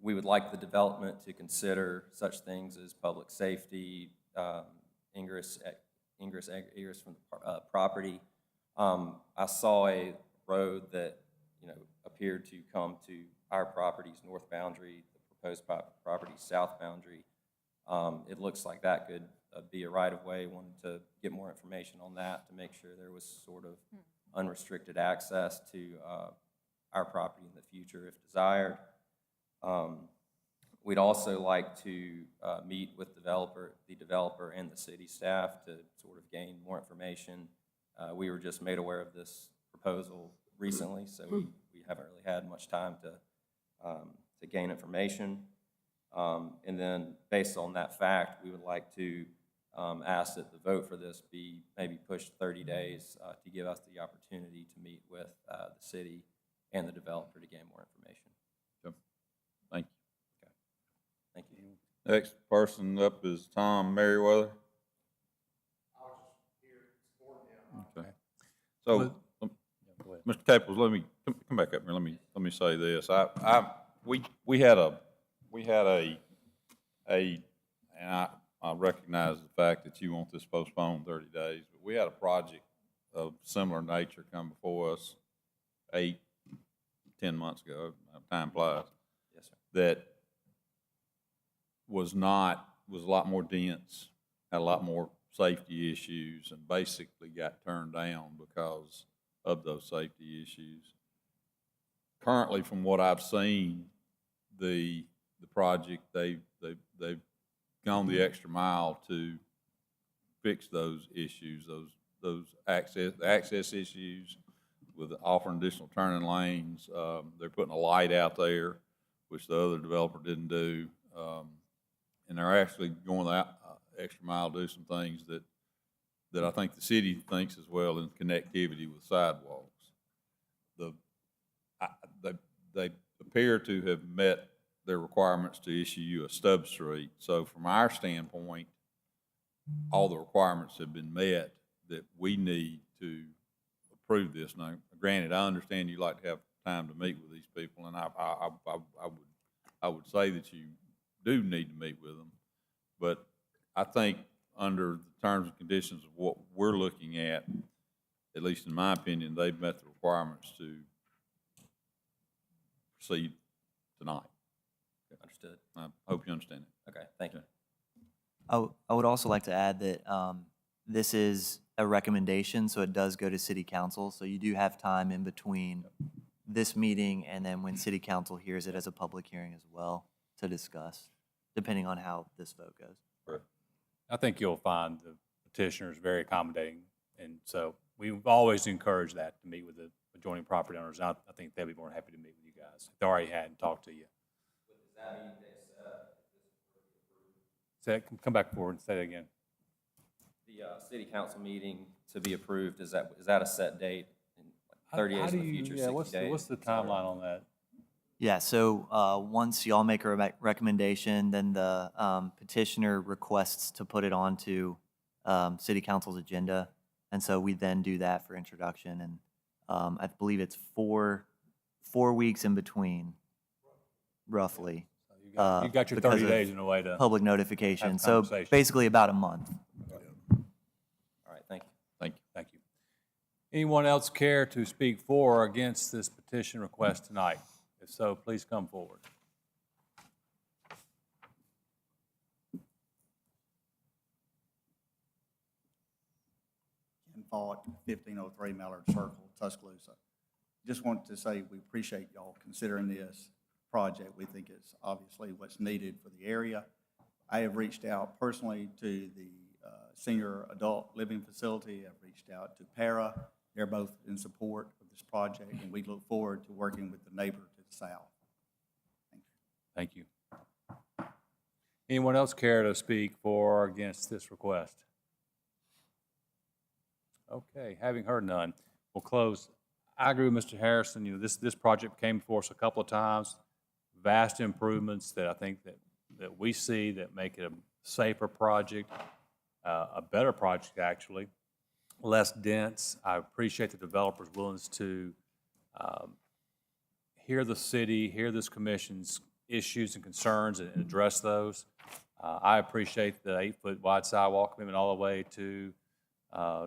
We would like the development to consider such things as public safety, ingress from the property. I saw a road that, you know, appeared to come to our property's north boundary, the proposed property's south boundary. It looks like that could be a right-of-way. Wanted to get more information on that to make sure there was sort of unrestricted access to our property in the future if desired. We'd also like to meet with the developer and the city staff to sort of gain more information. We were just made aware of this proposal recently, so we haven't really had much time to gain information. And then based on that fact, we would like to ask that the vote for this be maybe pushed 30 days to give us the opportunity to meet with the city and the developer to gain more information. Okay. Thank you. Okay. Thank you. Next person up is Tom Merriweather. Okay. So, Mr. Caples, let me come back up here. Let me say this. We had a, and I recognize the fact that you want this postponed 30 days, but we had a project of similar nature come before us 8, 10 months ago. Time flies. Yes, sir. That was a lot more dense, had a lot more safety issues, and basically got turned down because of those safety issues. Currently, from what I've seen, the project, they've gone the extra mile to fix those issues, those access issues with offering additional turning lanes. They're putting a light out there, which the other developer didn't do. And they're actually going that extra mile to do some things that I think the city thinks as well in connectivity with sidewalks. They appear to have met their requirements to issue you a stub street. So from our standpoint, all the requirements have been met that we need to approve this. Now, granted, I understand you like to have time to meet with these people, and I would say that you do need to meet with them. But I think under the terms and conditions of what we're looking at least in my opinion, they've met the requirements to proceed tonight. Understood. I hope you understand it. Okay, thank you. I would also like to add that this is a recommendation, so it does go to city council. So you do have time in between this meeting and then when city council hears it as a public hearing as well to discuss, depending on how this vote goes. Correct. I think you'll find the petitioners very accommodating, and so we've always encouraged that, to meet with the adjoining property owners. I think they'll be more than happy to meet with you guys if they already had and talked to you. Does that mean they accept if this were to be approved? Come back forward and say it again. The city council meeting to be approved, is that a set date? In 30 days in the future, 60 days? What's the timeline on that? Yeah, so once y'all make a recommendation, then the petitioner requests to put it onto city council's agenda. And so we then do that for introduction, and I believe it's 4 weeks in between, roughly. You got your because 30 of days in a way to. Public notification, have a so conversation. basically about a month. All right, thank you. Thank you. Thank you. Anyone else care to speak for or against this petition request tonight? If so, please come forward. Ken Falk, 1503 Mallard Circle, Tuscaloosa. Just wanted to say we appreciate y'all considering this project. We think it's obviously what's needed for the area. I have reached out personally to the senior adult living facility. I've reached out to Para. They're both in support of this project, and we look forward to working with the neighbor to the south. Thank you. Anyone else care to speak for or against this request? Okay, having heard none, we'll close. I agree with Mr. Harrison. This project came before us a couple of times. Vast improvements that I think that we see that make it a safer project, a better project actually, less dense. I appreciate the developer's willingness to hear the city, hear this commission's issues and concerns and address those. I appreciate the 8-foot wide sidewalk commitment all the way to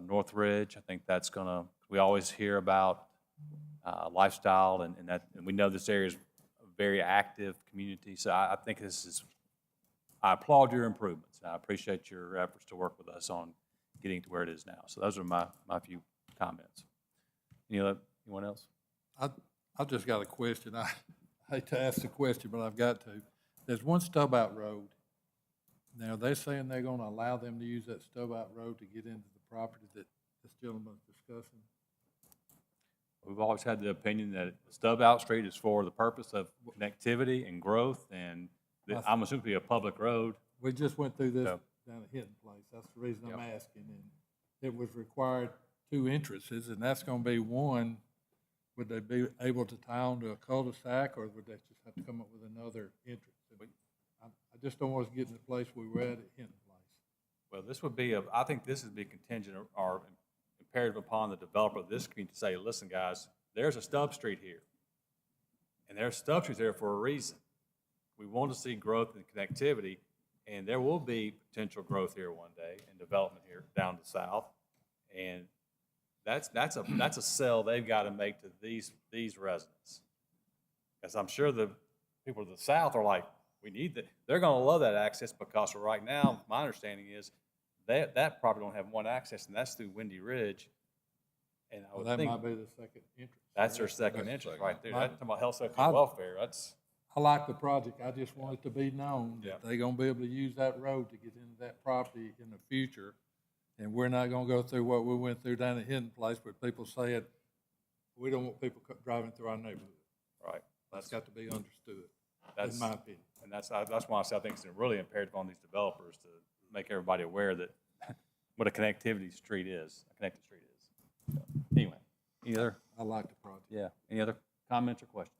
North Ridge. I think that's we always hear about lifestyle and we know this area is a very active community. So I think I applaud your improvements. I appreciate your efforts to work with us on getting to where it is now. So those are my few comments. Anyone else? I've just got a question. I hate to ask the question, but I've got to. There's one stub out road. Now, they're saying they're going to allow them to use that stub out road to get into the property that this gentleman's discussing. We've always had the opinion that Stub Out Street is for the purpose of connectivity and growth, and I'm assuming to be a public road. We just went through this So- down at Hinton Place. That's the reason I'm Yep. asking. And it was required 2 entrances, and that's going to be one. Would they be able to tie onto a cul-de-sac, or would they just have to come up with another entrance? I just don't want us to get in the place we were at Hinton Place. Well, this would be, I think this would be contingent or imperative upon the developer of this community to say, listen, guys, there's a stub street here. And there's stub streets there for a reason. We want to see growth and connectivity, and there will be potential growth here one day and development here down the south. And that's a sell they've got to make to these residents. Because I'm sure the people to the south are like, we need that. They're going to love that access because right now, my understanding is that property don't have one access, and that's through Windy Ridge. And I Well, would that think might be the second entrance. that's their second That's entrance second. right there. I- That's talking about health, safety, I- and welfare. I like the project. I just want it to be known Yeah. that they're going to be able to use that road to get into that property in the future. And we're not going to go through what we went through down at Hinton Place where people said, we don't want people driving through our neighborhood. right. That's got to be understood, That's in my opinion. And that's why I say I think it's really imperative on these developers to make everybody aware that what a connectivity street is, a connected street is. So, anyway, any other? I like the project. Yeah. Any other comments or questions?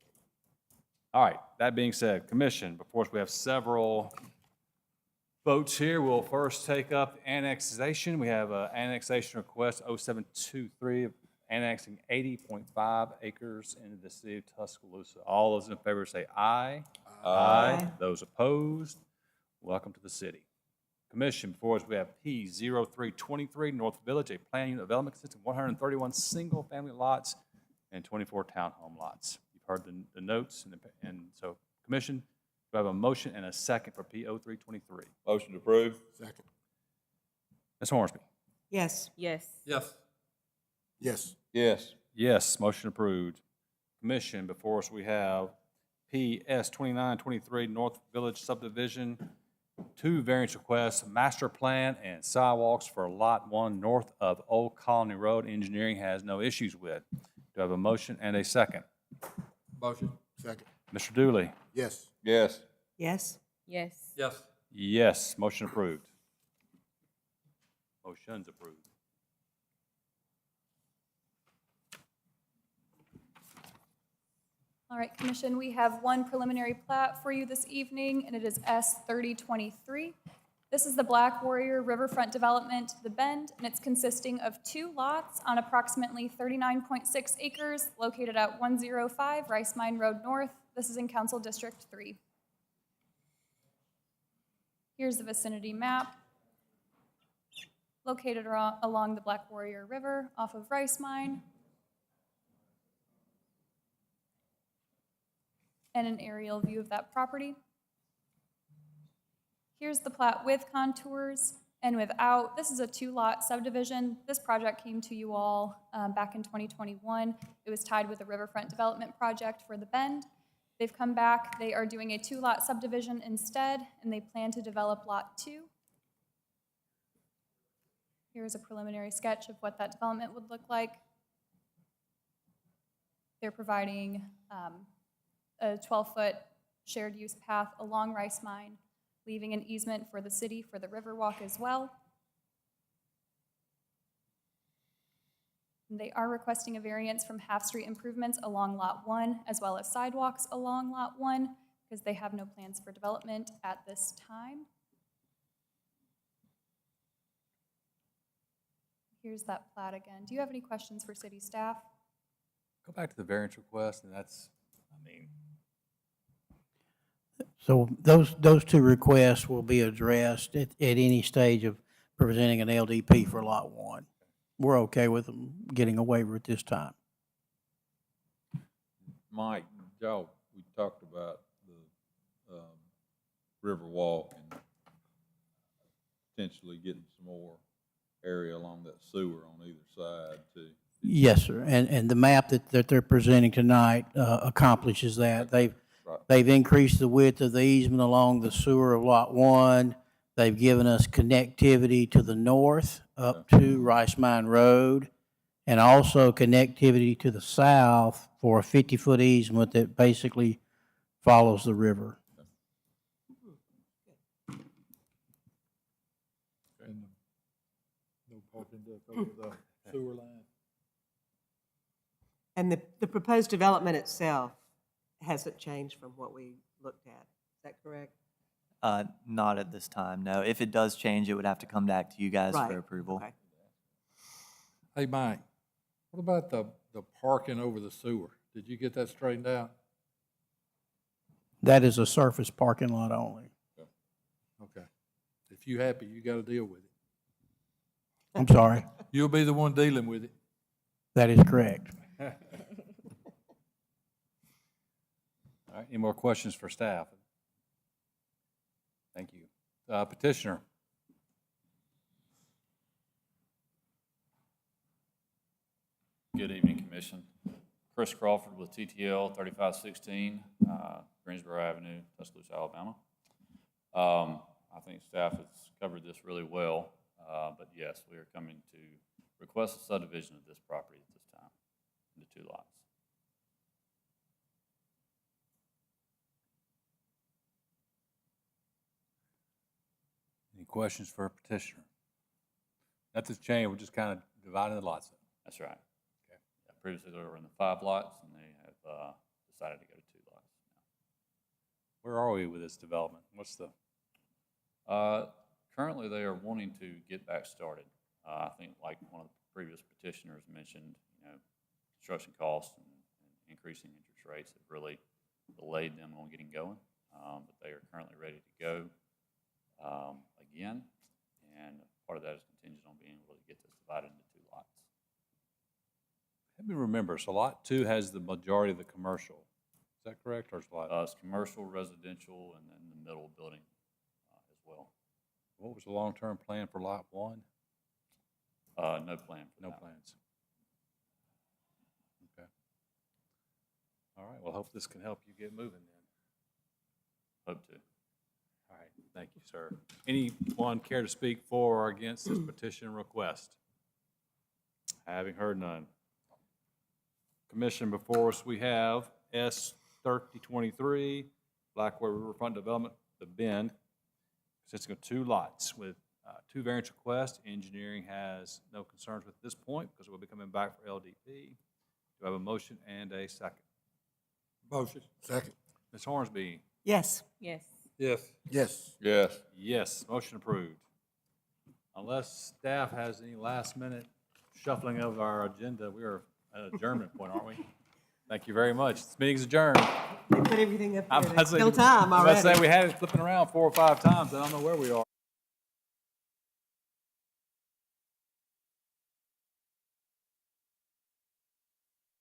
All right. That being said, Commission, before us, we have several votes here. We'll first take up annexation. We have an annexation request 0723, annexing 80.5 acres into the city of Tuscaloosa. All those in favor say aye. Aye. Those opposed, welcome to the city. Commission, before us, we have P0323, North Village, a plan unit development consisting of 131 single-family lots and 24 townhome lots. You've heard the notes, and so, Commission, do I have a motion and a second for P0323? Motion to approve. Second. Ms. Hornsby? Yes. Yes. Yes. Yes. Yes. Yes, motion approved. Commission, before us, we have PS 2923, North Village subdivision, 2 variance requests, master plan and sidewalks for Lot 1 north of Old Colony Road. Engineering has no issues with. Do I have a motion and a second? Motion. Second. Mr. Dooley? Yes. Yes. Yes. Yes. Yes. Yes, motion approved. Motion's approved. All All right, Commission, we have one preliminary plat for you this evening, and it is S 3023. This is the Black Warrior Riverfront Development, The Bend, and it's consisting of 2 lots on approximately 39.6 acres located at 105 Rice Mine Road North. This is in Council District 3. Here's the vicinity map. Located along the Black Warrior River off of Rice Mine. And an aerial view of that property. Here's the plat with contours and without. This is a 2-lot subdivision. This project came to you all back in 2021. It was tied with a riverfront development project for the Bend. They've come back. They are doing a 2-lot subdivision instead, and they plan to develop Lot 2. Here's a preliminary sketch of what that development would look like. They're providing a 12-foot shared use path along Rice Mine, leaving an easement for the city for the Riverwalk as well. And they are requesting a variance from half-street improvements along Lot 1, as well as sidewalks along Lot 1, because they have no plans for development at this time. Here's that plat again. Do you have any questions for city staff? Go back to the variance request, and that's, I mean, So those 2 requests will be addressed at any stage of presenting an LDP for Lot 1. We're okay with them getting a waiver at this time. Mike, y'all, we talked about the river walk and potentially getting some more area along that sewer on either side too. Yes, sir. And the map that they're presenting tonight accomplishes that. They've increased the width of the easement along the sewer of Lot 1. They've given us connectivity to the north up to Rice Mine Road, and also connectivity to the south for a 50-foot easement that basically follows the river. And no parking deck over the sewer line. And the proposed development itself hasn't changed from what we looked at. Is that correct? Not at this time, no. If it does change, it would have to come back to you guys Right. for approval. Okay. Hey, Mike, what about the parking over the sewer? Did you get that straightened out? That is a surface parking lot only. Okay. If you happy, you got to deal with it. I'm sorry. You'll be the one dealing with it. That is correct. all right, any more questions for staff? Thank you. Petitioner. Good evening, Commission. Chris Crawford with TTL 3516, Greensboro Avenue, Tuscaloosa, Alabama. I think staff has covered this really well, but yes, we are coming to request a subdivision of this property at this time into 2 lots. Any questions for a petitioner? Nothing's changed, we're just kind of dividing the lots up. That's right. Okay. Yeah, previously, they were in the 5 lots, and they have decided to go to 2 lots now. Where are we with this development? What's the, Currently, they are wanting to get back started. I think, like one of the previous petitioners mentioned, construction costs and increasing interest rates have really delayed them on getting going. But they are currently ready to go again, and part of that is contingent on being able to get this divided into 2 lots. let me remember, so Lot 2 has the majority of the commercial. Is that correct, or is Lot? It's commercial, residential, and then the middle building as well. What was the long-term plan for Lot 1? No plan for No that. plans. Okay. All right, well, hope this can help you get moving then. Hope to. All right, thank you, sir. Anyone care to speak for or against this petition request? Having heard none. Commission, before us, we have S 3023, Blackwell Riverfront Development, The Bend, consisting of 2 lots with 2 variance requests. Engineering has no concerns with this point because we'll be coming back for LDP. Do I have a motion and a second? Motion. Second. Ms. Hornsby? Yes. Yes. Yes. Yes. Yes. Yes, motion approved. Unless staff has any last-minute shuffling of our agenda, we are at adjournment point, aren't we? Thank you very much. This meeting's adjourned. They put everything up I'm there. about to There's say- still time I'm about to already. say, we had it flipping around 4 or 5 times. I don't know where we are.